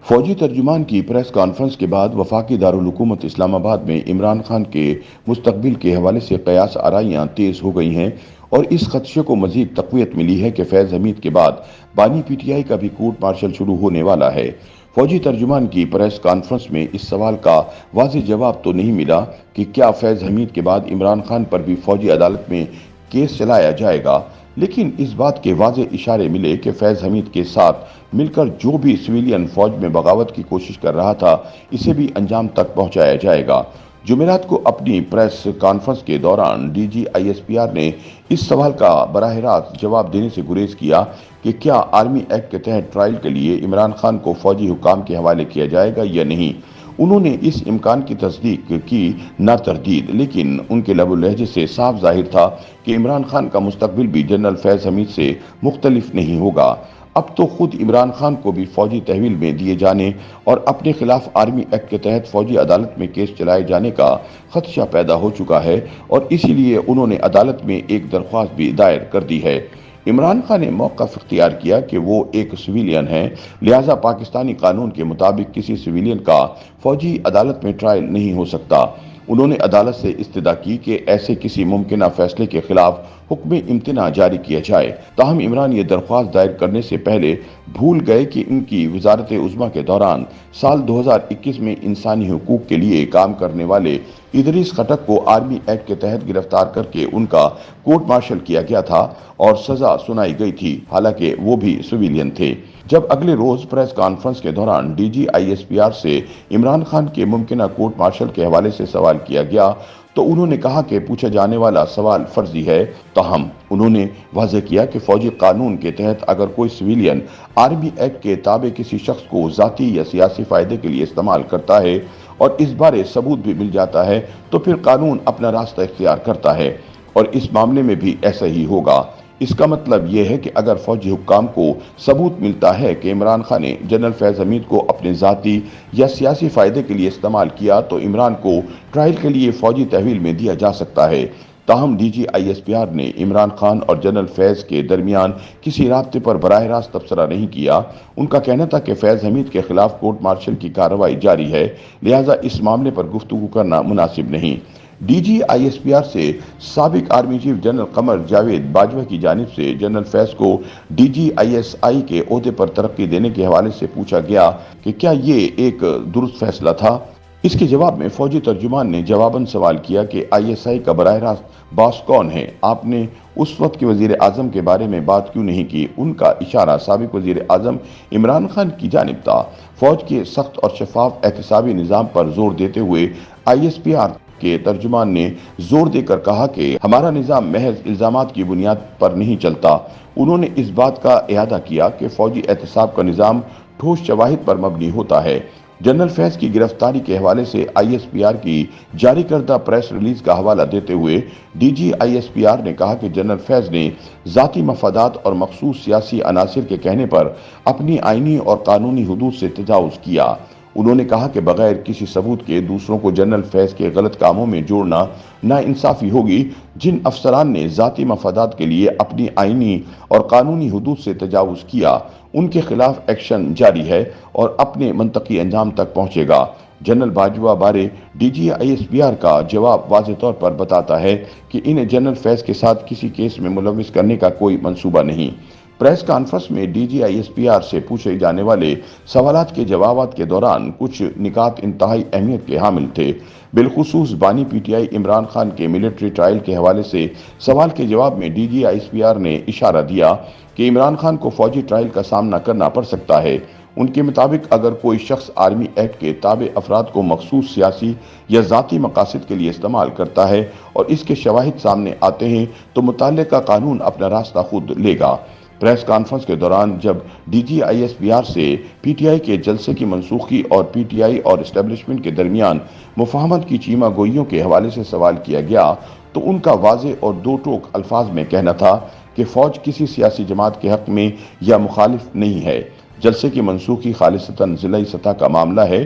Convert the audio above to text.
فوجی ترجمان کی پریس کانفرنس کے بعد وفاقی دارالحکومت اسلام آباد میں عمران خان کے مستقبل کے حوالے سے قیاس آرائیاں تیز ہو گئی ہیں اور اس خدشے کو مزید تقویت ملی ہے کہ فیض حمید کے بعد بانی پی ٹی آئی کا بھی کورٹ مارشل شروع ہونے والا ہے۔ فوجی ترجمان کی پریس کانفرنس میں اس سوال کا واضح جواب تو نہیں ملا کہ کیا فیض حمید کے بعد عمران خان پر بھی فوجی عدالت میں کیس چلایا جائے گا، لیکن اس بات کے واضح اشارے ملے کہ فیض حمید کے ساتھ مل کر جو بھی سویلین فوج میں بغاوت کی کوشش کر رہا تھا اسے بھی انجام تک پہنچایا جائے گا۔ جمعرات کو اپنی پریس کانفرنس کے دوران D G I S P R نے اس سوال کا براہ راست جواب دینے سے گریز کیا کہ کیا آرمی ایکٹ کے تحت ٹرائل کے لیے عمران خان کو فوجی حکام کے حوالے کیا جائے گا یا نہیں۔ انہوں نے اس امکان کی تصدیق کی نہ تردید، لیکن ان کے لب و لہجے سے صاف ظاہر تھا کہ عمران خان کا مستقبل بھی جنرل فیض حمید سے مختلف نہیں ہوگا۔ اب تو خود عمران خان کو بھی فوجی تحویل میں دیے جانے اور اپنے خلاف آرمی ایکٹ کے تحت فوجی عدالت میں کیس چلائے جانے کا خدشہ پیدا ہو چکا ہے اور اسی لیے انہوں نے عدالت میں ایک درخواست بھی دائر کر دی ہے۔ عمران خان نے موقف اختیار کیا کہ وہ ایک سویلین ہیں، لہٰذا پاکستانی قانون کے مطابق کسی سویلین کا فوجی عدالت میں ٹرائل نہیں ہو سکتا۔ انہوں نے عدالت سے استدعا کی کہ ایسے کسی ممکنہ فیصلے کے خلاف حکم امتناع جاری کیا جائے۔ تاہم عمران یہ درخواست دائر کرنے سے پہلے بھول گئے کہ ان کی وزارت عظمیٰ کے دوران سال 2021 میں انسانی حقوق کے لیے کام کرنے والے ادریس خٹک کو آرمی ایکٹ کے تحت گرفتار کر کے ان کا کورٹ مارشل کیا گیا تھا اور سزا سنائی گئی تھی، حالانکہ وہ بھی سویلین تھے۔ جب اگلے روز پریس کانفرنس کے دوران D G I S P R سے عمران خان کے ممکنہ کورٹ مارشل کے حوالے سے سوال کیا گیا تو انہوں نے کہا کہ پوچھا جانے والا سوال فرضی ہے۔ تاہم انہوں نے واضح کیا کہ فوجی قانون کے تحت اگر کوئی سویلین آرمی ایکٹ کے تابع کسی شخص کو ذاتی یا سیاسی فائدے کے لیے استعمال کرتا ہے اور اس بارے ثبوت بھی مل جاتا ہے تو پھر قانون اپنا راستہ اختیار کرتا ہے، اور اس معاملے میں بھی ایسا ہی ہوگا۔ اس کا مطلب یہ ہے کہ اگر فوجی حکام کو ثبوت ملتا ہے کہ عمران خان نے جنرل فیض حمید کو اپنے ذاتی یا سیاسی فائدے کے لیے استعمال کیا تو عمران کو ٹرائل کے لیے فوجی تحویل میں دیا جا سکتا ہے۔ تاہم D G I S P R نے عمران خان اور جنرل فیض کے درمیان کسی رابطے پر براہ راست تبصرہ نہیں کیا۔ ان کا کہنا تھا کہ فیض حمید کے خلاف کورٹ مارشل کی کارروائی جاری ہے، لہٰذا اس معاملے پر گفتگو کرنا مناسب نہیں۔ D G I S P R سے سابق army chief general Qamar Javed Bajwa کی جانب سے جنرل فیض کو D G I S I کے عہدے پر ترقی دینے کے حوالے سے پوچھا گیا کہ کیا یہ ایک درست فیصلہ تھا۔ اس کے جواب میں فوجی ترجمان نے جواباً سوال کیا کہ آئی ایس آئی کا براہ راست باس کون ہے؟ آپ نے اس وقت کے وزیر اعظم کے بارے میں بات کیوں نہیں کی؟ ان کا اشارہ سابق وزیر اعظم عمران خان کی جانب تھا۔ فوج کے سخت اور شفاف احتسابی نظام پر زور دیتے ہوئے آئی ایس پی آر کے ترجمان نے زور دے کر کہا کہ ہمارا نظام محض الزامات کی بنیاد پر نہیں چلتا۔ انہوں نے اس بات کا اعادہ کیا کہ فوجی احتساب کا نظام ٹھوس شواہد پر مبنی ہوتا ہے۔ جنرل فیض کی گرفتاری کے حوالے سے آئی ایس پی آر کی جاری کردہ پریس ریلیز کا حوالہ دیتے ہوئے D G I S P R نے کہا کہ جنرل فیض نے ذاتی مفادات اور مخصوص سیاسی عناصر کے کہنے پر اپنی آئینی اور قانونی حدود سے تجاوز کیا۔ انہوں نے کہا کہ بغیر کسی ثبوت کے دوسروں کو جنرل فیض کے غلط کاموں میں جوڑنا ناانصافی ہوگی۔ جن افسران نے ذاتی مفادات کے لیے اپنی آئینی اور قانونی حدود سے تجاوز کیا ان کے خلاف ایکشن جاری ہے اور اپنے منطقی انجام تک پہنچے گا۔ جنرل باجوہ بارے D G I S P R کا جواب واضح طور پر بتاتا ہے کہ انہیں جنرل فیض کے ساتھ کسی کیس میں ملوث کرنے کا کوئی منصوبہ نہیں۔ پریس کانفرنس میں D G I S P R سے پوچھے جانے والے سوالات کے جوابات کے دوران کچھ نکات انتہائی اہمیت کے حامل تھے۔ بالخصوص بانی P T I Imran Khan کے ملٹری ٹرائل کے حوالے سے سوال کے جواب میں D G I S P R نے اشارہ دیا کہ عمران خان کو فوجی ٹرائل کا سامنا کرنا پڑ سکتا ہے۔ ان کے مطابق اگر کوئی شخص آرمی ایکٹ کے تابع افراد کو مخصوص سیاسی یا ذاتی مقاصد کے لیے استعمال کرتا ہے اور اس کے شواہد سامنے آتے ہیں تو متعلقہ قانون اپنا راستہ خود لے گا۔ پریس کانفرنس کے دوران جب D G I S P R سے پی ٹی آئی کے جلسے کی منسوخی اور پی ٹی آئی اور اسٹیبلشمنٹ کے درمیان مفاہمت کی چیمہ گوئیوں کے حوالے سے سوال کیا گیا تو ان کا واضح اور دو ٹوک الفاظ میں کہنا تھا کہ فوج کسی سیاسی جماعت کے حق میں یا مخالف نہیں ہے۔ جلسے کی منسوخی خالصتاً ضلعی سطح کا معاملہ ہے۔